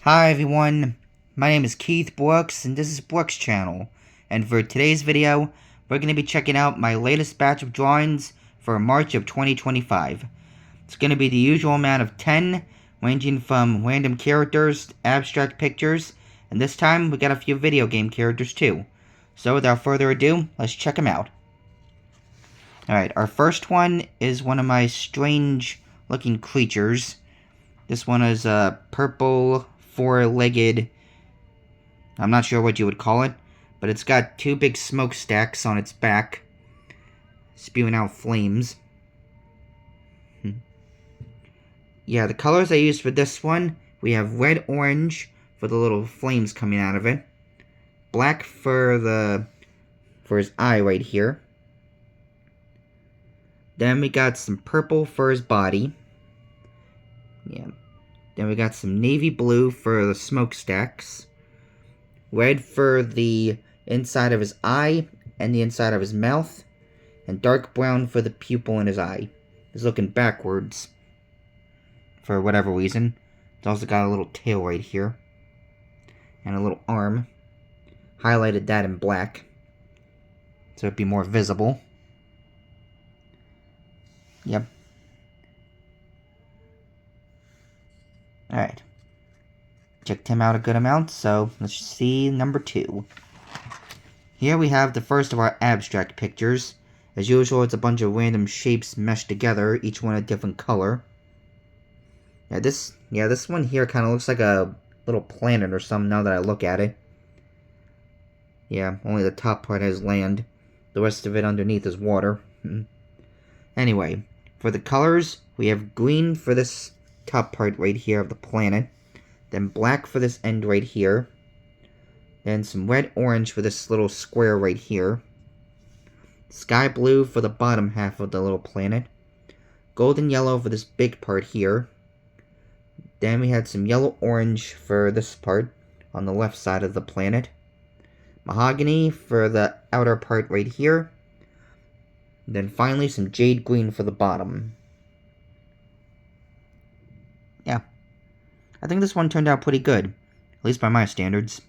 Hi everyone, my name is Keith Brooks and this is Brooks Channel, and for today's video, we're going to be checking out my latest batch of drawings for March of 2025. It's going to be the usual amount of 10, ranging from random characters to abstract pictures, and this time we got a few video game characters too. So without further ado, let's check them out. Alright, our first one is one of my strange looking creatures. This one is a purple, four-legged, I'm not sure what you would call it, but it's got two big smokestacks on its back, spewing out flames. Yeah, the colors I used for this one, we have red-orange for the little flames coming out of it, black for his eye right here. Then we got some purple for his body. Yeah. Then we got some navy blue for the smokestacks. Red for the inside of his eye and the inside of his mouth. And dark brown for the pupil in his eye. He's looking backwards for whatever reason. It's also got a little tail right here. And a little arm. Highlighted that in black, so it'd be more visible. Yep. Alright. Checked him out a good amount, so let's see number 2. Here we have the first of our abstract pictures. As usual, it's a bunch of random shapes meshed together, each one a different color. Yeah, this one here kind of looks like a little planet or something now that I look at it. Yeah, only the top part has land. The rest of it underneath is water. Anyway, for the colors, we have green for this top part right here of the planet. Then black for this end right here. Then some red-orange for this little square right here. Sky blue for the bottom half of the little planet. Golden yellow for this big part here. Then we had some yellow-orange for this part on the left side of the planet. Mahogany for the outer part right here. Then finally some jade green for the bottom. Yeah. I think this one turned out pretty good. At least by my standards.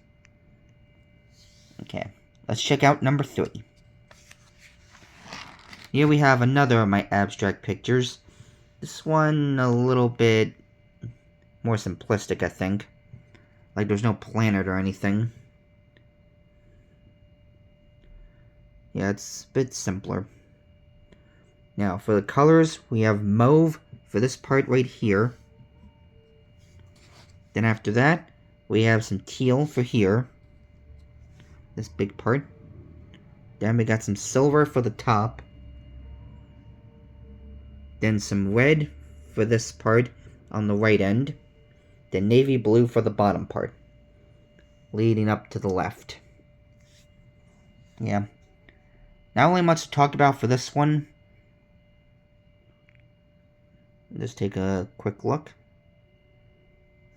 Okay. Let's check out number 3. Here we have another of my abstract pictures. This one a little bit more simplistic, I think. Like there's no planet or anything. Yeah, it's a bit simpler. Now, for the colors, we have mauve for this part right here. Then after that, we have some teal for here. This big part. Then we got some silver for the top. Then some red for this part on the right end. Then navy blue for the bottom part, leading up to the left. Yeah. Not really much to talk about for this one. Let's take a quick look.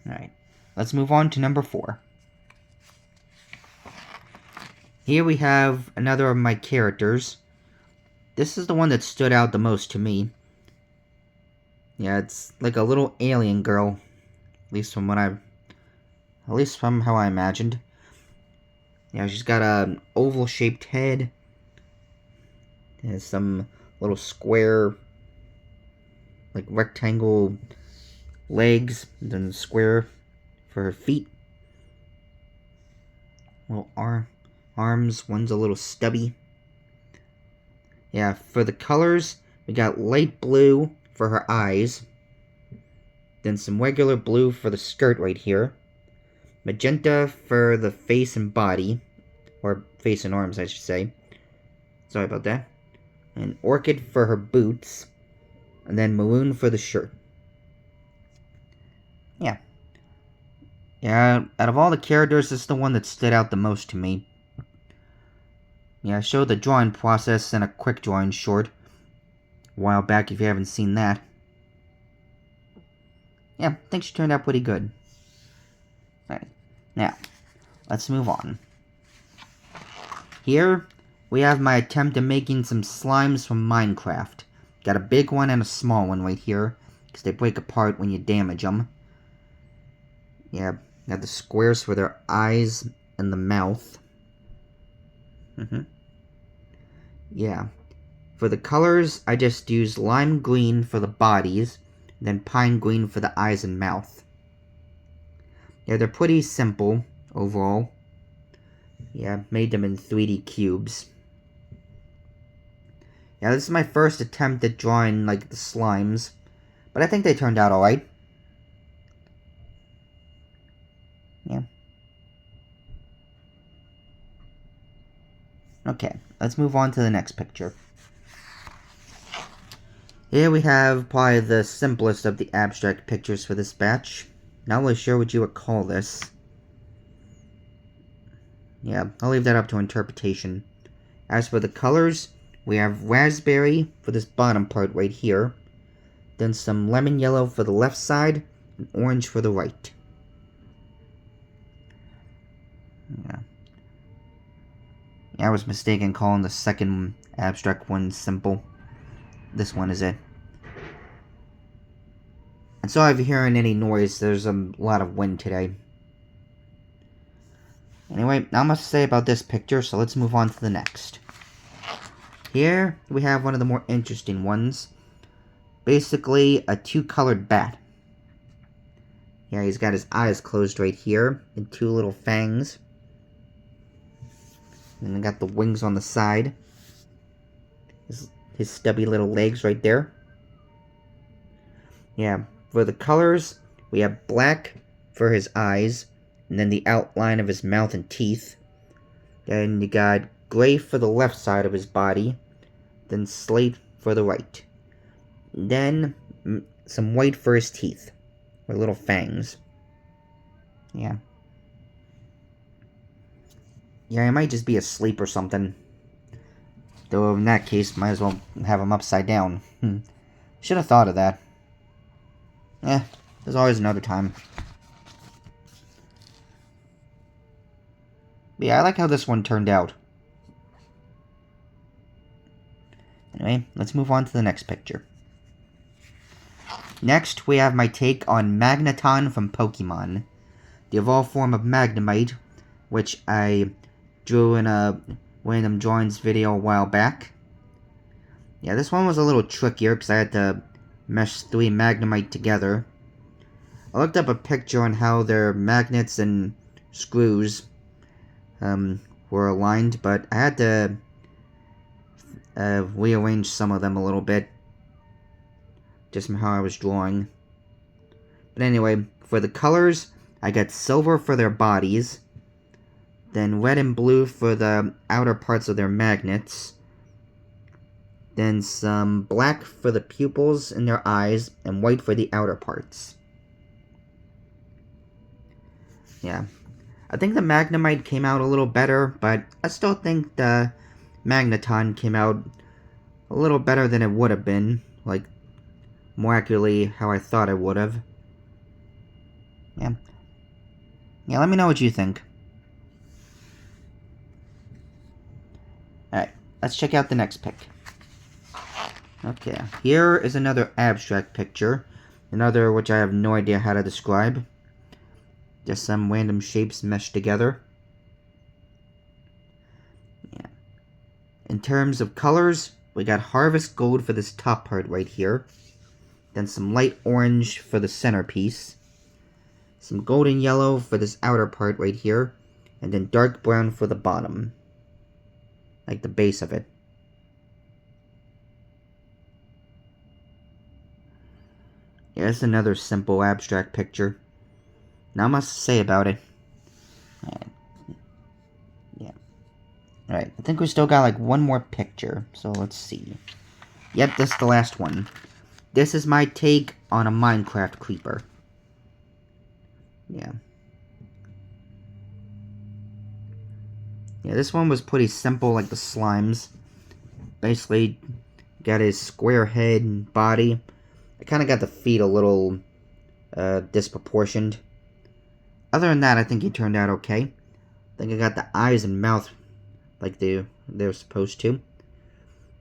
Alright, let's move on to number 4. Here we have another of my characters. This is the one that stood out the most to me. Yeah, it's like a little alien girl. At least from how I imagined. Yeah, she's got an oval-shaped head. There's some little square, like rectangle legs, and then square for her feet. Little arms, one's a little stubby. Yeah, for the colors, we got light blue for her eyes. Then some regular blue for the skirt right here. Magenta for the face and body. Or face and arms, I should say. Sorry about that. And orchid for her boots. And then maroon for the shirt. Yeah. Yeah, out of all the characters, this is the one that stood out the most to me. Yeah, I showed the drawing process in a quick drawing short a while back if you haven't seen that. Yeah, I think she turned out pretty good. Alright, now, let's move on. Here, we have my attempt at making some slimes from Minecraft. Got a big one and a small one right here, because they break apart when you damage them. Yeah, Got the squares for their eyes and the mouth. Yeah. For the colors, I just used lime green for the bodies, then pine green for the eyes and mouth. Yeah, they're pretty simple overall. Yeah, made them in 3D cubes. Yeah, this is my first attempt at drawing, like, the slimes. But I think they turned out alright. Yeah. Okay, let's move on to the next picture. Here we have probably the simplest of the abstract pictures for this batch. Not really sure what you would call this. Yeah, I'll leave that up to interpretation. As for the colors, we have raspberry for this bottom part right here. Then some lemon yellow for the left side, and orange for the right. Yeah, I was mistaken calling the second abstract one simple. This one is it. And so if you're hearing any noise, there's a lot of wind today. Anyway, not much to say about this picture, so let's move on to the next. Here, we have one of the more interesting ones. Basically, a two-colored bat. Yeah, he's got his eyes closed right here, and two little fangs. And then got the wings on the side. His stubby little legs right there. Yeah, for the colors, we have black for his eyes, and then the outline of his mouth and teeth. Then you got gray for the left side of his body, then slate for the right. Then some white for his teeth, or little fangs. Yeah. Yeah, he might just be asleep or something. Though in that case, might as well have him upside down. Should have thought of that. There's always another time. But yeah, I like how this one turned out. Anyway, let's move on to the next picture. Next, we have my take on Magneton from Pokemon. The evolved form of Magnemite, which I drew in a random drawings video a while back. Yeah, this one was a little trickier because I had to mesh 3 Magnemite together. I looked up a picture on how their magnets and screws were aligned, but I had to rearrange some of them a little bit, just from how I was drawing. But anyway, for the colors, I got silver for their bodies, then red and blue for the outer parts of their magnets, then some black for the pupils in their eyes, and white for the outer parts. Yeah. I think the Magnemite came out a little better, but I still think the Magneton came out a little better than it would have been. Like, more accurately how I thought it would have. Yeah. Yeah, let me know what you think. Alright, let's check out the next pic. Okay, here is another abstract picture. Another which I have no idea how to describe. Just some random shapes meshed together. Yeah. In terms of colors, we got Harvest Gold for this top part right here. Then some light orange for the centerpiece. Some golden yellow for this outer part right here. And then dark brown for the bottom. Like the base of it. Yeah, it's another simple abstract picture. Not much to say about it. Alright. Yeah. Alright, I think we still got like one more picture. So let's see. Yep, this is the last one. This is my take on a Minecraft creeper. Yeah. Yeah, this one was pretty simple, like the slimes. Basically, got his square head and body. I kind of got the feet a little disproportioned. Other than that, I think he turned out okay. I think I got the eyes and mouth like they're supposed to.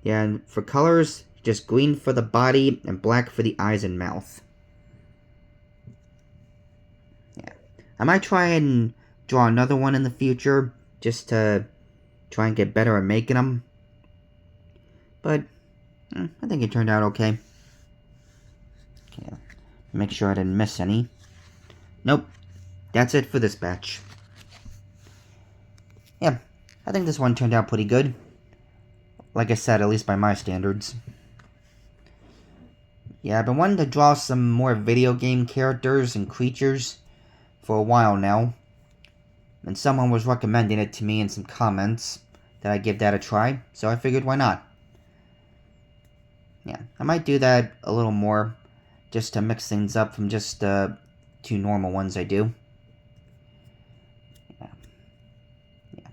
Yeah, and for colors, just green for the body and black for the eyes and mouth. Yeah. I might try and draw another one in the future, just to try and get better at making them. But I think it turned out okay. Okay, make sure I didn't miss any. Nope, that's it for this batch. Yeah, I think this one turned out pretty good. Like I said, at least by my standards. Yeah, I've been wanting to draw some more video game characters and creatures for a while now. And someone was recommending it to me in some comments that I give that a try, so I figured why not. Yeah, I might do that a little more, just to mix things up from just two normal ones I do. Yeah.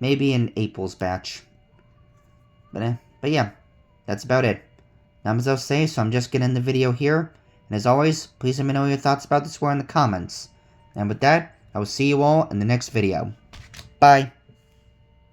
Maybe in April's batch. But yeah, that's about it. Not much else to say, so I'm just getting the video here. And as always, please let me know your thoughts about this war in the comments. And with that, I will see you all in the next video. Bye.